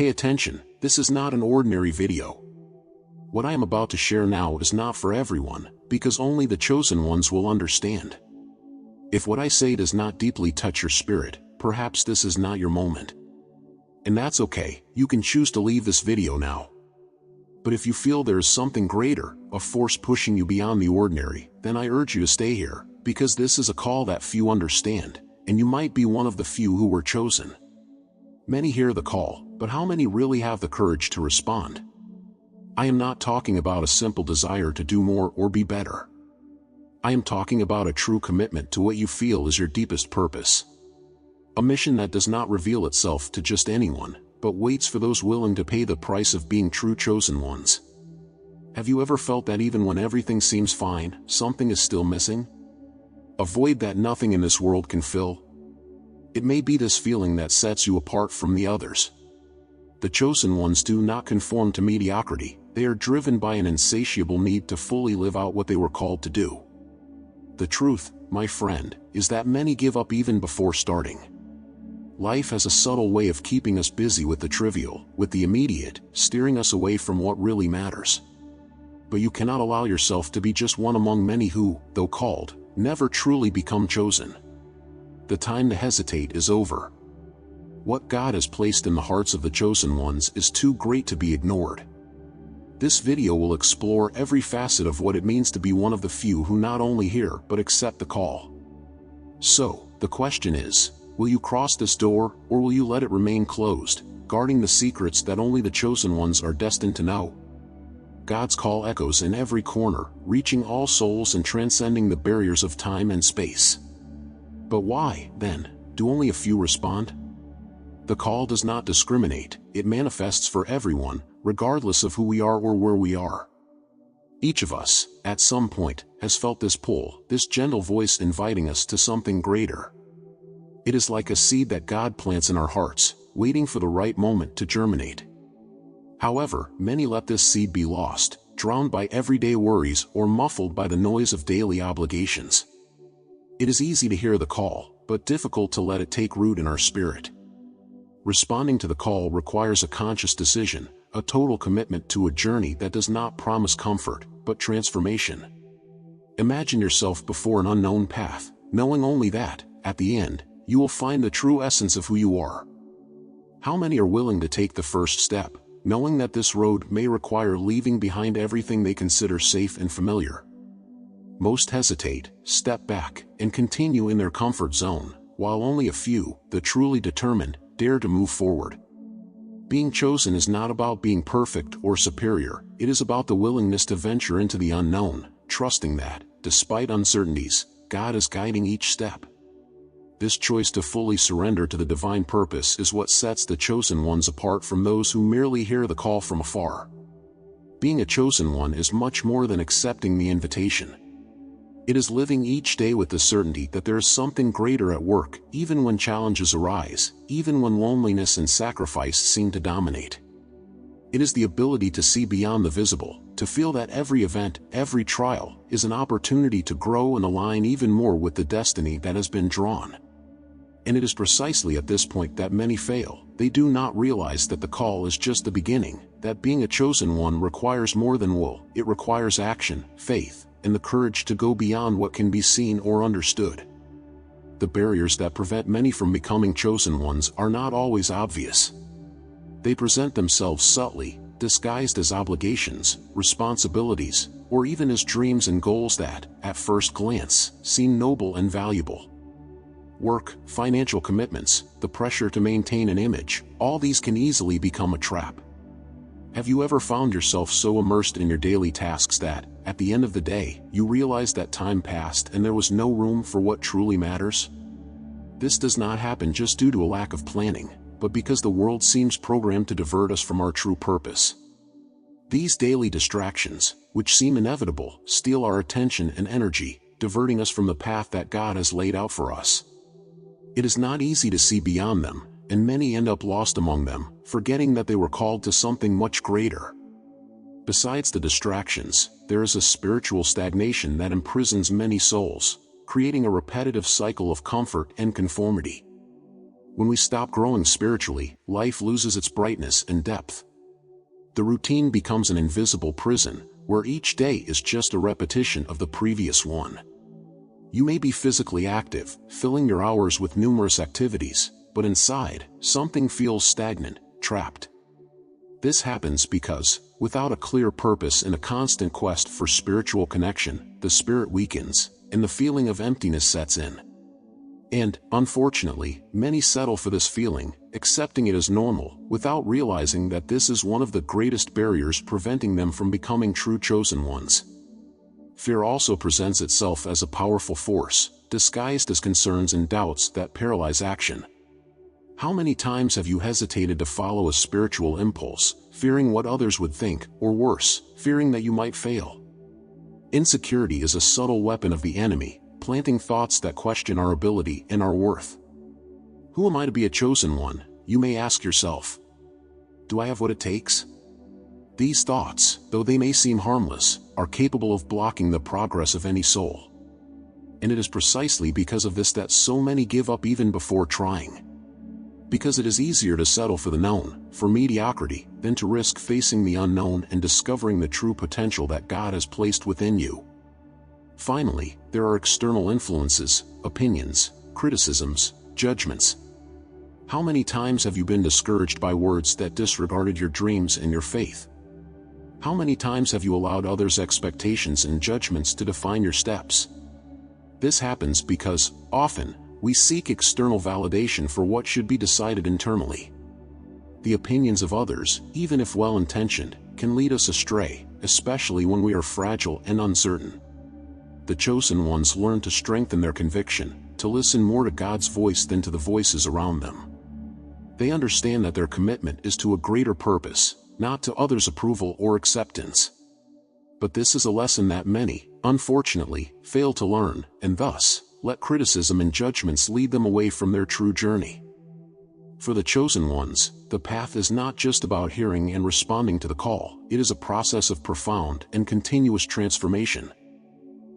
pay attention, this is not an ordinary video. What I am about to share now is not for everyone, because only the chosen ones will understand. If what I say does not deeply touch your spirit, perhaps this is not your moment. And that's okay, you can choose to leave this video now. But if you feel there is something greater, a force pushing you beyond the ordinary, then I urge you to stay here, because this is a call that few understand, and you might be one of the few who were chosen. Many hear the call, but how many really have the courage to respond? I am not talking about a simple desire to do more or be better. I am talking about a true commitment to what you feel is your deepest purpose. A mission that does not reveal itself to just anyone, but waits for those willing to pay the price of being true chosen ones. Have you ever felt that even when everything seems fine, something is still missing? A void that nothing in this world can fill? It may be this feeling that sets you apart from the others. The chosen ones do not conform to mediocrity, they are driven by an insatiable need to fully live out what they were called to do. The truth, my friend, is that many give up even before starting. Life has a subtle way of keeping us busy with the trivial, with the immediate, steering us away from what really matters. But you cannot allow yourself to be just one among many who, though called, never truly become chosen. The time to hesitate is over. What God has placed in the hearts of the chosen ones is too great to be ignored. This video will explore every facet of what it means to be one of the few who not only hear but accept the call. So, the question is, will you cross this door, or will you let it remain closed, guarding the secrets that only the chosen ones are destined to know? God's call echoes in every corner, reaching all souls and transcending the barriers of time and space. But why, then, do only a few respond? The call does not discriminate, it manifests for everyone, regardless of who we are or where we are. Each of us, at some point, has felt this pull, this gentle voice inviting us to something greater. It is like a seed that God plants in our hearts, waiting for the right moment to germinate. However, many let this seed be lost, drowned by everyday worries or muffled by the noise of daily obligations. It is easy to hear the call, but difficult to let it take root in our spirit. Responding to the call requires a conscious decision, a total commitment to a journey that does not promise comfort, but transformation. Imagine yourself before an unknown path, knowing only that, at the end, you will find the true essence of who you are. How many are willing to take the first step, knowing that this road may require leaving behind everything they consider safe and familiar? Most hesitate, step back, and continue in their comfort zone, while only a few, the truly determined, dare to move forward. Being chosen is not about being perfect or superior, it is about the willingness to venture into the unknown, trusting that, despite uncertainties, God is guiding each step. This choice to fully surrender to the divine purpose is what sets the chosen ones apart from those who merely hear the call from afar. Being a chosen one is much more than accepting the invitation. It is living each day with the certainty that there is something greater at work, even when challenges arise, even when loneliness and sacrifice seem to dominate. It is the ability to see beyond the visible, to feel that every event, every trial, is an opportunity to grow and align even more with the destiny that has been drawn. And it is precisely at this point that many fail. They do not realize that the call is just the beginning, that being a chosen one requires more than will, it requires action, faith, and the courage to go beyond what can be seen or understood. The barriers that prevent many from becoming chosen ones are not always obvious. They present themselves subtly, disguised as obligations, responsibilities, or even as dreams and goals that, at first glance, seem noble and valuable. Work, financial commitments, the pressure to maintain an image, all these can easily become a trap. Have you ever found yourself so immersed in your daily tasks that, at the end of the day, you realize that time passed and there was no room for what truly matters? This does not happen just due to a lack of planning, but because the world seems programmed to divert us from our true purpose. These daily distractions, which seem inevitable, steal our attention and energy, diverting us from the path that God has laid out for us. It is not easy to see beyond them, and many end up lost among them, forgetting that they were called to something much greater. Besides the distractions, there is a spiritual stagnation that imprisons many souls, creating a repetitive cycle of comfort and conformity. When we stop growing spiritually, life loses its brightness and depth. The routine becomes an invisible prison, where each day is just a repetition of the previous one. You may be physically active, filling your hours with numerous activities, but inside, something feels stagnant, trapped. This happens because, without a clear purpose and a constant quest for spiritual connection, the spirit weakens, and the feeling of emptiness sets in. And, unfortunately, many settle for this feeling, accepting it as normal, without realizing that this is one of the greatest barriers preventing them from becoming true chosen ones. Fear also presents itself as a powerful force, disguised as concerns and doubts that paralyze action. How many times have you hesitated to follow a spiritual impulse, fearing what others would think, or worse, fearing that you might fail? Insecurity is a subtle weapon of the enemy, planting thoughts that question our ability and our worth. Who am I to be a chosen one, you may ask yourself. Do I have what it takes? These thoughts, though they may seem harmless, are capable of blocking the progress of any soul. And it is precisely because of this that so many give up even before trying. Because it is easier to settle for the known, for mediocrity, than to risk facing the unknown and discovering the true potential that God has placed within you. Finally, there are external influences, opinions, criticisms, judgments. How many times have you been discouraged by words that disregarded your dreams and your faith? How many times have you allowed others' expectations and judgments to define your steps? This happens because, often, we seek external validation for what should be decided internally. The opinions of others, even if well-intentioned, can lead us astray, especially when we are fragile and uncertain. The chosen ones learn to strengthen their conviction, to listen more to God's voice than to the voices around them. They understand that their commitment is to a greater purpose, not to others' approval or acceptance. But this is a lesson that many, unfortunately, fail to learn, and thus, let criticism and judgments lead them away from their true journey. For the chosen ones, the path is not just about hearing and responding to the call, it is a process of profound and continuous transformation.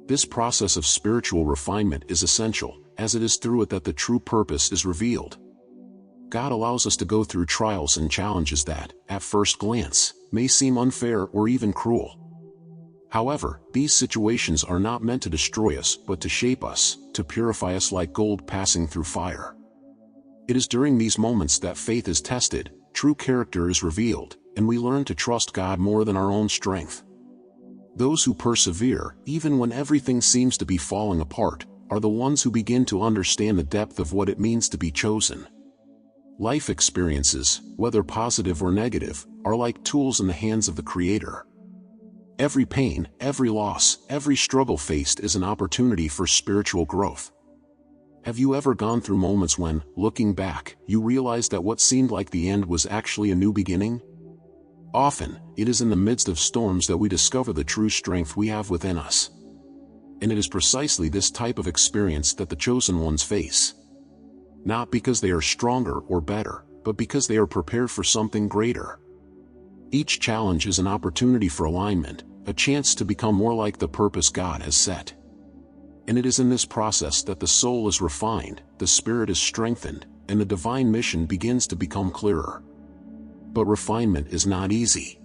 This process of spiritual refinement is essential, as it is through it that the true purpose is revealed. God allows us to go through trials and challenges that, at first glance, may seem unfair or even cruel. However, these situations are not meant to destroy us but to shape us, to purify us like gold passing through fire. It is during these moments that faith is tested, true character is revealed, and we learn to trust God more than our own strength. Those who persevere, even when everything seems to be falling apart, are the ones who begin to understand the depth of what it means to be chosen. Life experiences, whether positive or negative, are like tools in the hands of the Creator. Every pain, every loss, every struggle faced is an opportunity for spiritual growth. Have you ever gone through moments when, looking back, you realized that what seemed like the end was actually a new beginning? Often, it is in the midst of storms that we discover the true strength we have within us. And it is precisely this type of experience that the chosen ones face. Not because they are stronger or better, but because they are prepared for something greater. Each challenge is an opportunity for alignment, a chance to become more like the purpose God has set. And it is in this process that the soul is refined, the spirit is strengthened, and the divine mission begins to become clearer. But refinement is not easy.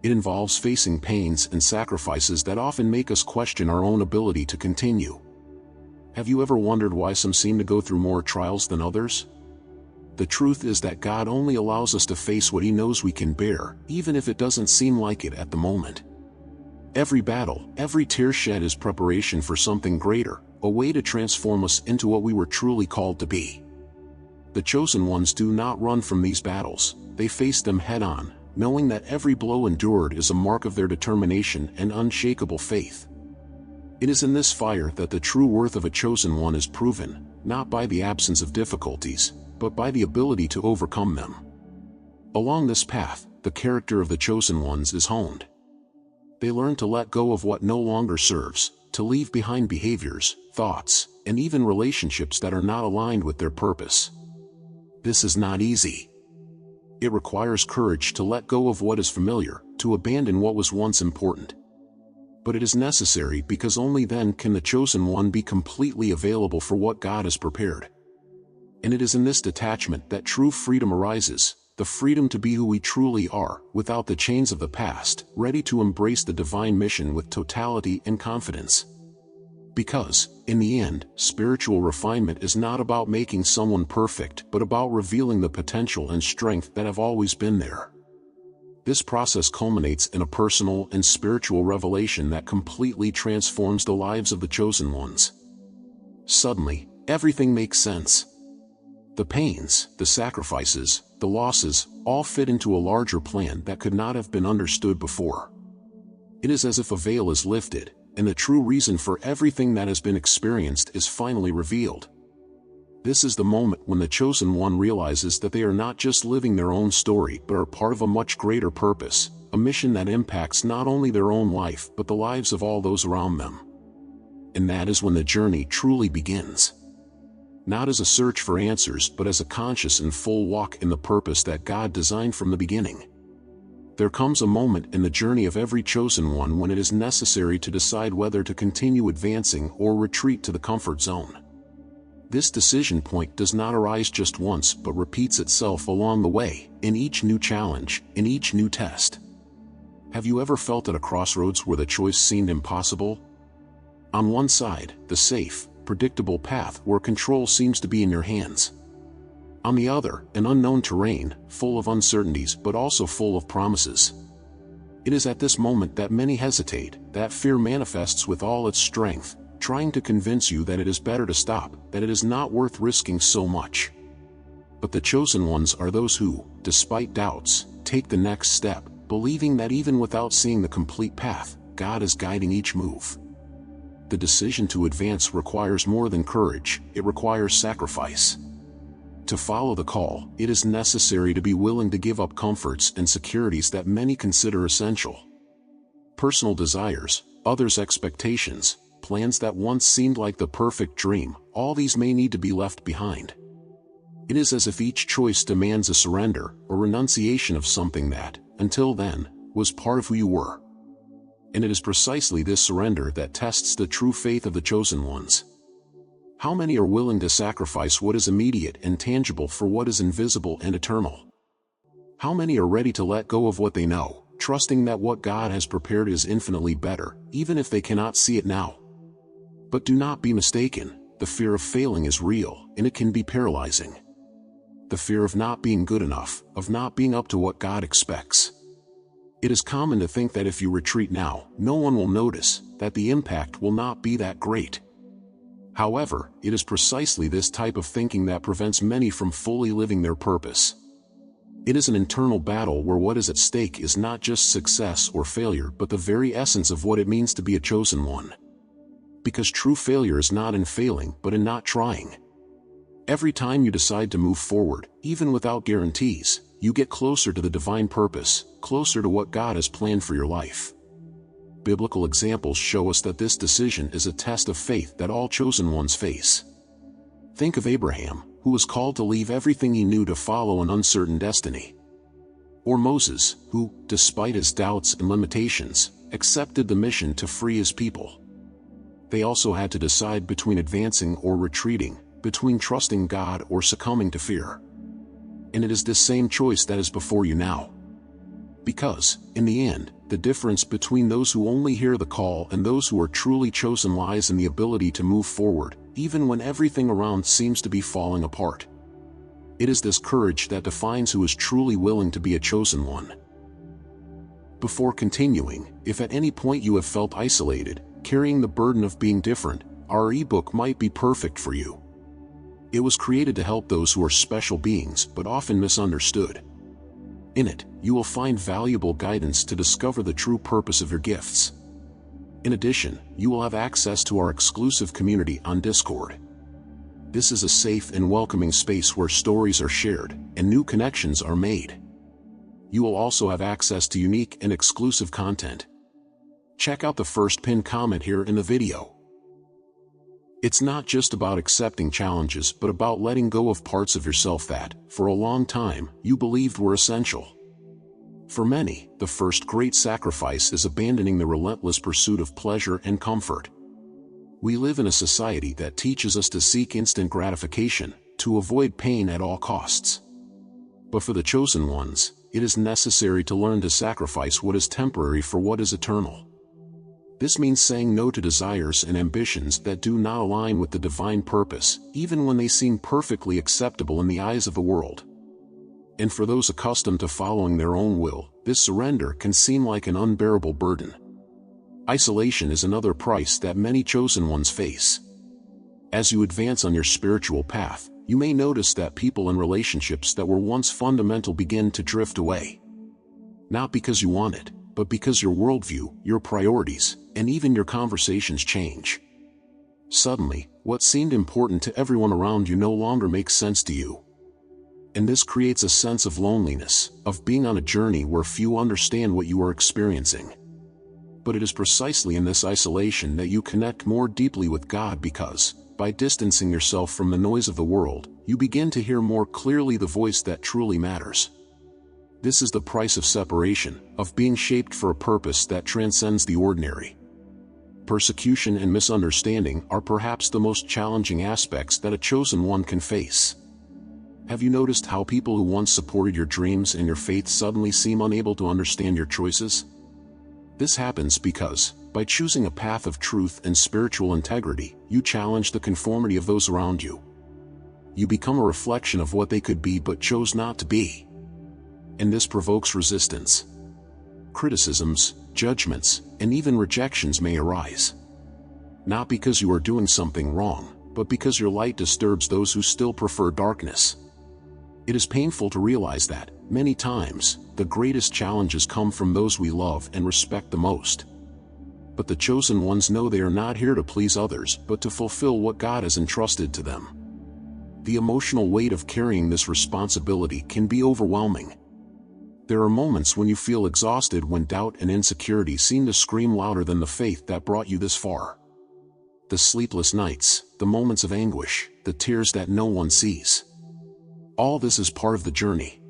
It involves facing pains and sacrifices that often make us question our own ability to continue. Have you ever wondered why some seem to go through more trials than others? The truth is that God only allows us to face what He knows we can bear, even if it doesn't seem like it at the moment. Every battle, every tear shed is preparation for something greater, a way to transform us into what we were truly called to be. The chosen ones do not run from these battles, they face them head-on, knowing that every blow endured is a mark of their determination and unshakable faith. It is in this fire that the true worth of a chosen one is proven, not by the absence of difficulties, but by the ability to overcome them. Along this path, the character of the chosen ones is honed. They learn to let go of what no longer serves, to leave behind behaviors, thoughts, and even relationships that are not aligned with their purpose. This is not easy. It requires courage to let go of what is familiar, to abandon what was once important. But it is necessary because only then can the chosen one be completely available for what God has prepared. And it is in this detachment that true freedom arises, the freedom to be who we truly are, without the chains of the past, ready to embrace the divine mission with totality and confidence. Because, in the end, spiritual refinement is not about making someone perfect but about revealing the potential and strength that have always been there. This process culminates in a personal and spiritual revelation that completely transforms the lives of the chosen ones. Suddenly, everything makes sense. The pains, the sacrifices, the losses, all fit into a larger plan that could not have been understood before. It is as if a veil is lifted, and the true reason for everything that has been experienced is finally revealed. This is the moment when the chosen one realizes that they are not just living their own story but are part of a much greater purpose, a mission that impacts not only their own life but the lives of all those around them. And that is when the journey truly begins. Not as a search for answers but as a conscious and full walk in the purpose that God designed from the beginning. There comes a moment in the journey of every chosen one when it is necessary to decide whether to continue advancing or retreat to the comfort zone. This decision point does not arise just once but repeats itself along the way, in each new challenge, in each new test. Have you ever felt at a crossroads where the choice seemed impossible? On one side, the safe, predictable path where control seems to be in your hands. On the other, an unknown terrain, full of uncertainties but also full of promises. It is at this moment that many hesitate, that fear manifests with all its strength, trying to convince you that it is better to stop, that it is not worth risking so much. But the chosen ones are those who, despite doubts, take the next step, believing that even without seeing the complete path, God is guiding each move. The decision to advance requires more than courage, it requires sacrifice. To follow the call, it is necessary to be willing to give up comforts and securities that many consider essential. Personal desires, others' expectations, plans that once seemed like the perfect dream, all these may need to be left behind. It is as if each choice demands a surrender, a renunciation of something that, until then, was part of who you were. And it is precisely this surrender that tests the true faith of the chosen ones. How many are willing to sacrifice what is immediate and tangible for what is invisible and eternal? How many are ready to let go of what they know, trusting that what God has prepared is infinitely better, even if they cannot see it now? But do not be mistaken, the fear of failing is real, and it can be paralyzing. The fear of not being good enough, of not being up to what God expects. It is common to think that if you retreat now, no one will notice, that the impact will not be that great. However, it is precisely this type of thinking that prevents many from fully living their purpose. It is an internal battle where what is at stake is not just success or failure but the very essence of what it means to be a chosen one. Because true failure is not in failing but in not trying. Every time you decide to move forward, even without guarantees, you get closer to the divine purpose, closer to what God has planned for your life. Biblical examples show us that this decision is a test of faith that all chosen ones face. Think of Abraham, who was called to leave everything he knew to follow an uncertain destiny. Or Moses, who, despite his doubts and limitations, accepted the mission to free his people. They also had to decide between advancing or retreating, between trusting God or succumbing to fear. And it is this same choice that is before you now. Because, in the end, the difference between those who only hear the call and those who are truly chosen lies in the ability to move forward, even when everything around seems to be falling apart. It is this courage that defines who is truly willing to be a chosen one. Before continuing, if at any point you have felt isolated, carrying the burden of being different, our ebook might be perfect for you. It was created to help those who are special beings but often misunderstood. In it, you will find valuable guidance to discover the true purpose of your gifts. In addition, you will have access to our exclusive community on Discord. This is a safe and welcoming space where stories are shared and new connections are made. You will also have access to unique and exclusive content. Check out the first pinned comment here in the video. It's not just about accepting challenges but about letting go of parts of yourself that, for a long time, you believed were essential. For many, the first great sacrifice is abandoning the relentless pursuit of pleasure and comfort. We live in a society that teaches us to seek instant gratification, to avoid pain at all costs. But for the chosen ones, it is necessary to learn to sacrifice what is temporary for what is eternal. This means saying no to desires and ambitions that do not align with the divine purpose, even when they seem perfectly acceptable in the eyes of the world. And for those accustomed to following their own will, this surrender can seem like an unbearable burden. Isolation is another price that many chosen ones face. As you advance on your spiritual path, you may notice that people and relationships that were once fundamental begin to drift away. Not because you want it, but because your worldview, your priorities, and even your conversations change. Suddenly, what seemed important to everyone around you no longer makes sense to you. And this creates a sense of loneliness, of being on a journey where few understand what you are experiencing. But it is precisely in this isolation that you connect more deeply with God because, by distancing yourself from the noise of the world, you begin to hear more clearly the voice that truly matters. This is the price of separation, of being shaped for a purpose that transcends the ordinary. Persecution and misunderstanding are perhaps the most challenging aspects that a chosen one can face. Have you noticed how people who once supported your dreams and your faith suddenly seem unable to understand your choices? This happens because, by choosing a path of truth and spiritual integrity, you challenge the conformity of those around you. You become a reflection of what they could be but chose not to be. And this provokes resistance. Criticisms, judgments, and even rejections may arise. Not because you are doing something wrong, but because your light disturbs those who still prefer darkness. It is painful to realize that, many times, the greatest challenges come from those we love and respect the most. But the chosen ones know they are not here to please others but to fulfill what God has entrusted to them. The emotional weight of carrying this responsibility can be overwhelming. There are moments when you feel exhausted, when doubt and insecurity seem to scream louder than the faith that brought you this far. The sleepless nights, the moments of anguish, the tears that no one sees. All this is part of the journey.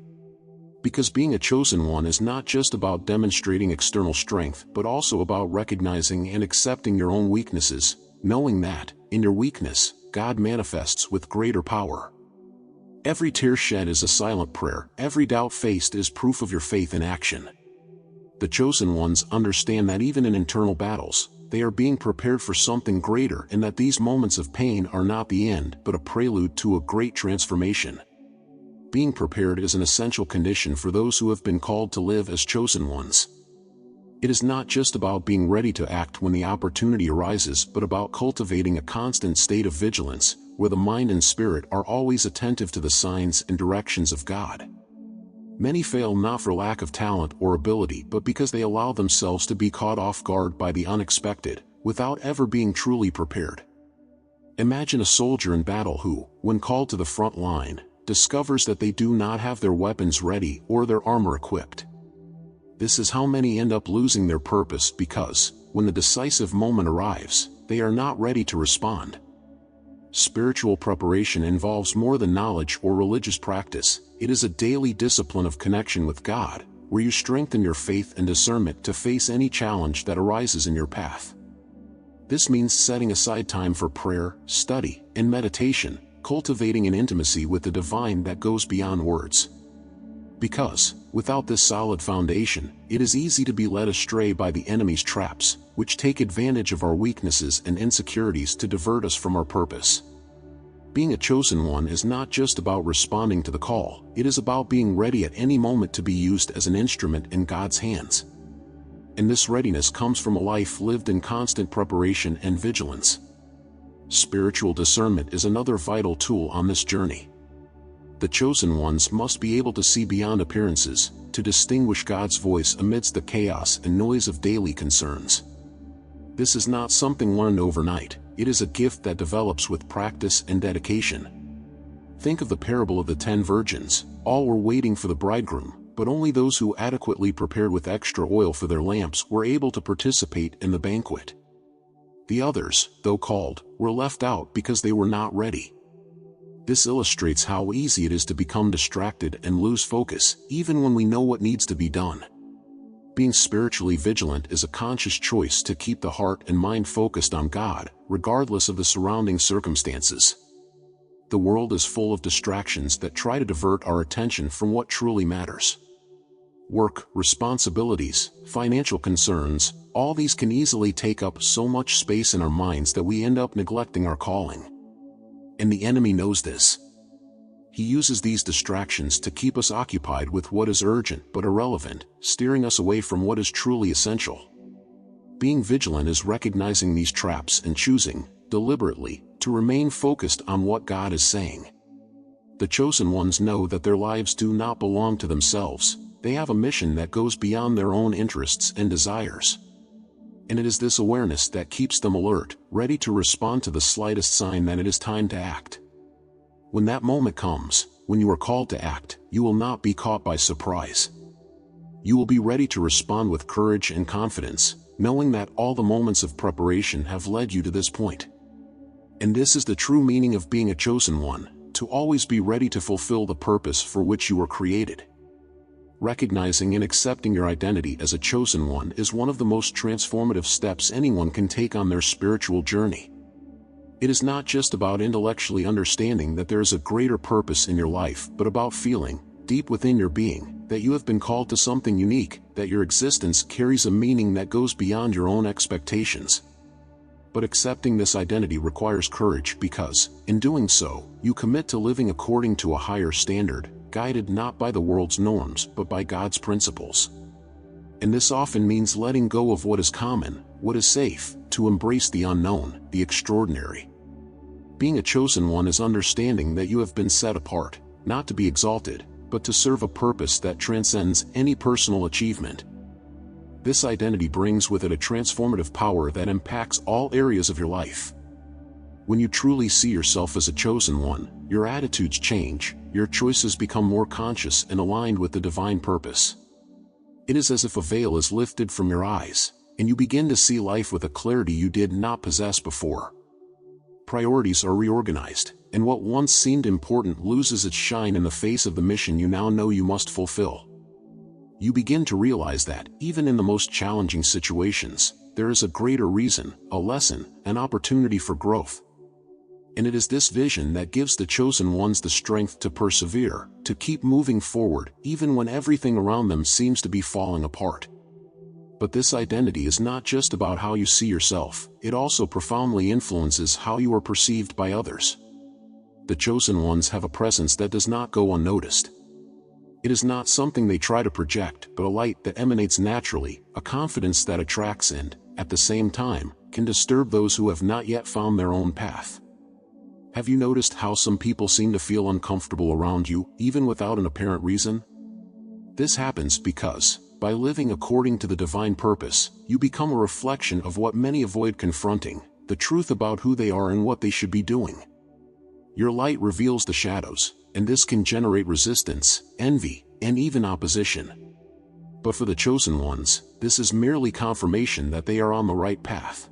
Because being a chosen one is not just about demonstrating external strength but also about recognizing and accepting your own weaknesses, knowing that, in your weakness, God manifests with greater power. Every tear shed is a silent prayer, every doubt faced is proof of your faith in action. The chosen ones understand that even in internal battles, they are being prepared for something greater, and that these moments of pain are not the end but a prelude to a great transformation. Being prepared is an essential condition for those who have been called to live as chosen ones. It is not just about being ready to act when the opportunity arises but about cultivating a constant state of vigilance, where the mind and spirit are always attentive to the signs and directions of God. Many fail not for lack of talent or ability but because they allow themselves to be caught off guard by the unexpected, without ever being truly prepared. Imagine a soldier in battle who, when called to the front line, discovers that they do not have their weapons ready or their armor equipped. This is how many end up losing their purpose because, when the decisive moment arrives, they are not ready to respond. Spiritual preparation involves more than knowledge or religious practice. It is a daily discipline of connection with God, where you strengthen your faith and discernment to face any challenge that arises in your path. This means setting aside time for prayer, study, and meditation, cultivating an intimacy with the divine that goes beyond words. Because, without this solid foundation, it is easy to be led astray by the enemy's traps, which take advantage of our weaknesses and insecurities to divert us from our purpose. Being a chosen one is not just about responding to the call, it is about being ready at any moment to be used as an instrument in God's hands. And this readiness comes from a life lived in constant preparation and vigilance. Spiritual discernment is another vital tool on this journey. The chosen ones must be able to see beyond appearances, to distinguish God's voice amidst the chaos and noise of daily concerns. This is not something learned overnight, it is a gift that develops with practice and dedication. Think of the parable of the 10 virgins. All were waiting for the bridegroom, but only those who adequately prepared with extra oil for their lamps were able to participate in the banquet. The others, though called, were left out because they were not ready. This illustrates how easy it is to become distracted and lose focus, even when we know what needs to be done. Being spiritually vigilant is a conscious choice to keep the heart and mind focused on God, regardless of the surrounding circumstances. The world is full of distractions that try to divert our attention from what truly matters. Work, responsibilities, financial concerns, all these can easily take up so much space in our minds that we end up neglecting our calling. And the enemy knows this. He uses these distractions to keep us occupied with what is urgent but irrelevant, steering us away from what is truly essential. Being vigilant is recognizing these traps and choosing, deliberately, to remain focused on what God is saying. The chosen ones know that their lives do not belong to themselves. They have a mission that goes beyond their own interests and desires. And it is this awareness that keeps them alert, ready to respond to the slightest sign that it is time to act. When that moment comes, when you are called to act, you will not be caught by surprise. You will be ready to respond with courage and confidence, knowing that all the moments of preparation have led you to this point. And this is the true meaning of being a chosen one, to always be ready to fulfill the purpose for which you were created. Recognizing and accepting your identity as a chosen one is one of the most transformative steps anyone can take on their spiritual journey. It is not just about intellectually understanding that there is a greater purpose in your life, but about feeling, deep within your being, that you have been called to something unique, that your existence carries a meaning that goes beyond your own expectations. But accepting this identity requires courage because, in doing so, you commit to living according to a higher standard, guided not by the world's norms but by God's principles. And this often means letting go of what is common, what is safe, to embrace the unknown, the extraordinary. Being a chosen one is understanding that you have been set apart, not to be exalted, but to serve a purpose that transcends any personal achievement. This identity brings with it a transformative power that impacts all areas of your life. When you truly see yourself as a chosen one, your attitudes change, your choices become more conscious and aligned with the divine purpose. It is as if a veil is lifted from your eyes, and you begin to see life with a clarity you did not possess before. Priorities are reorganized, and what once seemed important loses its shine in the face of the mission you now know you must fulfill. You begin to realize that, even in the most challenging situations, there is a greater reason, a lesson, an opportunity for growth. And it is this vision that gives the chosen ones the strength to persevere, to keep moving forward, even when everything around them seems to be falling apart. But this identity is not just about how you see yourself, it also profoundly influences how you are perceived by others. The chosen ones have a presence that does not go unnoticed. It is not something they try to project, but a light that emanates naturally, a confidence that attracts and, at the same time, can disturb those who have not yet found their own path. Have you noticed how some people seem to feel uncomfortable around you, even without an apparent reason? This happens because, by living according to the divine purpose, you become a reflection of what many avoid confronting, the truth about who they are and what they should be doing. Your light reveals the shadows, and this can generate resistance, envy, and even opposition. But for the chosen ones, this is merely confirmation that they are on the right path.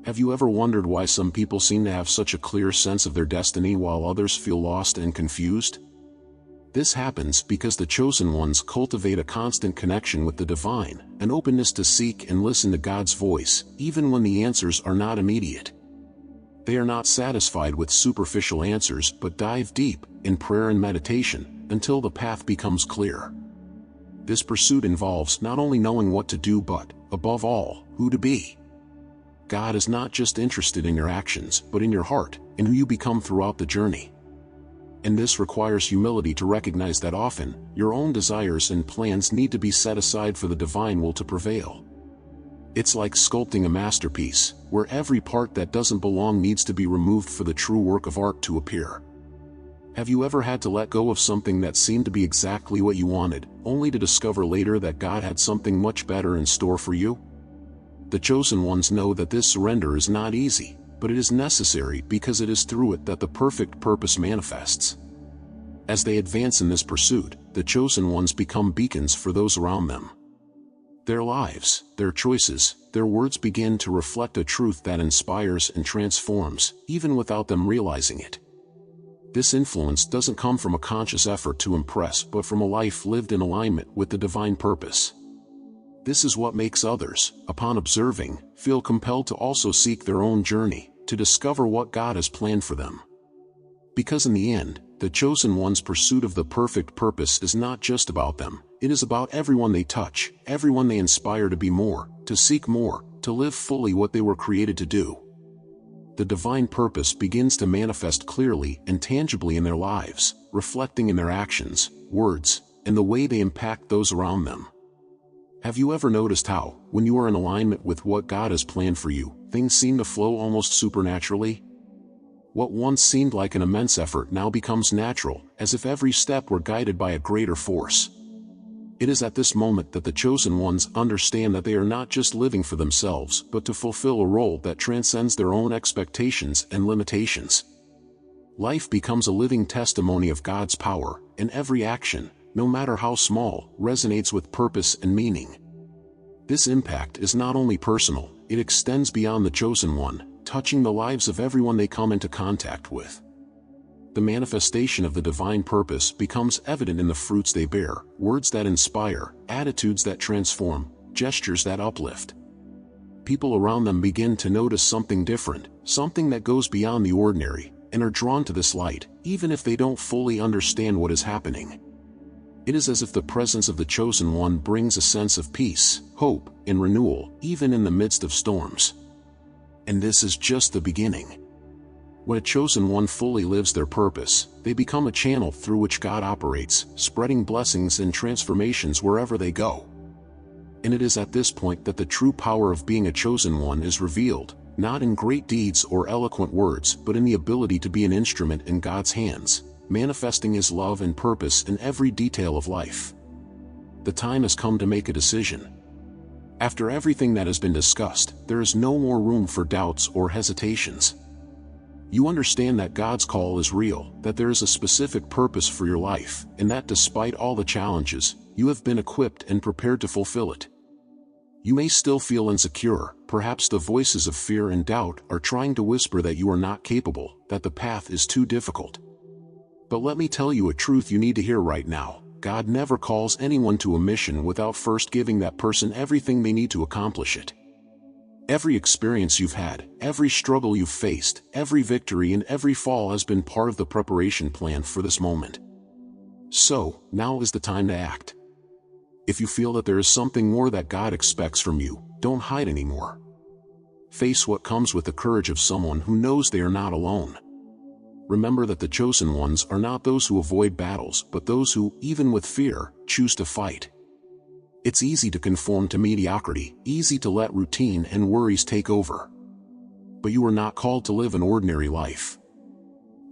Have you ever wondered why some people seem to have such a clear sense of their destiny while others feel lost and confused? This happens because the chosen ones cultivate a constant connection with the divine, an openness to seek and listen to God's voice, even when the answers are not immediate. They are not satisfied with superficial answers but dive deep, in prayer and meditation, until the path becomes clear. This pursuit involves not only knowing what to do but, above all, who to be. God is not just interested in your actions but in your heart, in who you become throughout the journey. And this requires humility to recognize that often, your own desires and plans need to be set aside for the divine will to prevail. It's like sculpting a masterpiece, where every part that doesn't belong needs to be removed for the true work of art to appear. Have you ever had to let go of something that seemed to be exactly what you wanted, only to discover later that God had something much better in store for you? The chosen ones know that this surrender is not easy, but it is necessary because it is through it that the perfect purpose manifests. As they advance in this pursuit, the chosen ones become beacons for those around them. Their lives, their choices, their words begin to reflect a truth that inspires and transforms, even without them realizing it. This influence doesn't come from a conscious effort to impress but from a life lived in alignment with the divine purpose. This is what makes others, upon observing, feel compelled to also seek their own journey, to discover what God has planned for them. Because in the end, the chosen one's pursuit of the perfect purpose is not just about them, it is about everyone they touch, everyone they inspire to be more, to seek more, to live fully what they were created to do. The divine purpose begins to manifest clearly and tangibly in their lives, reflecting in their actions, words, and the way they impact those around them. Have you ever noticed how, when you are in alignment with what God has planned for you, things seem to flow almost supernaturally? What once seemed like an immense effort now becomes natural, as if every step were guided by a greater force. It is at this moment that the chosen ones understand that they are not just living for themselves but to fulfill a role that transcends their own expectations and limitations. Life becomes a living testimony of God's power, and every action, no matter how small, resonates with purpose and meaning. This impact is not only personal, it extends beyond the chosen one, touching the lives of everyone they come into contact with. The manifestation of the divine purpose becomes evident in the fruits they bear, words that inspire, attitudes that transform, gestures that uplift. People around them begin to notice something different, something that goes beyond the ordinary, and are drawn to this light, even if they don't fully understand what is happening. It is as if the presence of the chosen one brings a sense of peace, hope, and renewal, even in the midst of storms. And this is just the beginning. When a chosen one fully lives their purpose, they become a channel through which God operates, spreading blessings and transformations wherever they go. And it is at this point that the true power of being a chosen one is revealed, not in great deeds or eloquent words but in the ability to be an instrument in God's hands, manifesting His love and purpose in every detail of life. The time has come to make a decision. After everything that has been discussed, there is no more room for doubts or hesitations. You understand that God's call is real, that there is a specific purpose for your life, and that despite all the challenges, you have been equipped and prepared to fulfill it. You may still feel insecure, perhaps the voices of fear and doubt are trying to whisper that you are not capable, that the path is too difficult. But let me tell you a truth you need to hear right now. God never calls anyone to a mission without first giving that person everything they need to accomplish it. Every experience you've had, every struggle you've faced, every victory and every fall has been part of the preparation plan for this moment. So, now is the time to act. If you feel that there is something more that God expects from you, don't hide anymore. Face what comes with the courage of someone who knows they are not alone. Remember that the chosen ones are not those who avoid battles but those who, even with fear, choose to fight. It's easy to conform to mediocrity, easy to let routine and worries take over. But you are not called to live an ordinary life.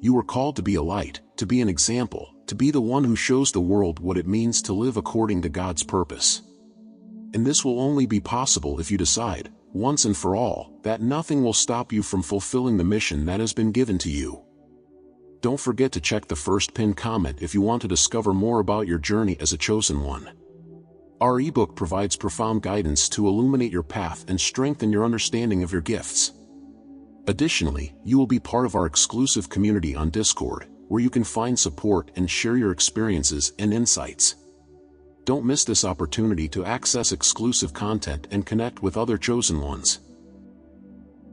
You are called to be a light, to be an example, to be the one who shows the world what it means to live according to God's purpose. And this will only be possible if you decide, once and for all, that nothing will stop you from fulfilling the mission that has been given to you. Don't forget to check the first pinned comment if you want to discover more about your journey as a chosen one. Our ebook provides profound guidance to illuminate your path and strengthen your understanding of your gifts. Additionally, you will be part of our exclusive community on Discord, where you can find support and share your experiences and insights. Don't miss this opportunity to access exclusive content and connect with other chosen ones.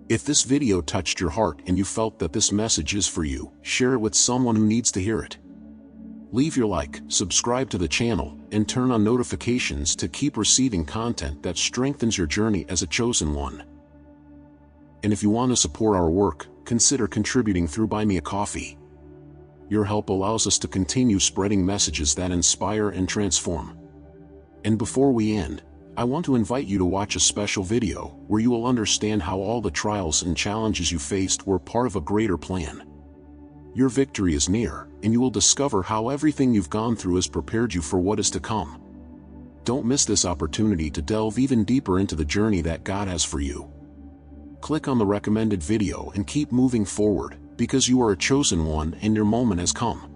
If this video touched your heart and you felt that this message is for you, share it with someone who needs to hear it. Leave your like, subscribe to the channel, and turn on notifications to keep receiving content that strengthens your journey as a chosen one. And if you want to support our work, consider contributing through Buy Me a Coffee. Your help allows us to continue spreading messages that inspire and transform. And before we end, I want to invite you to watch a special video where you will understand how all the trials and challenges you faced were part of a greater plan. Your victory is near, and you will discover how everything you've gone through has prepared you for what is to come. Don't miss this opportunity to delve even deeper into the journey that God has for you. Click on the recommended video and keep moving forward, because you are a chosen one and your moment has come.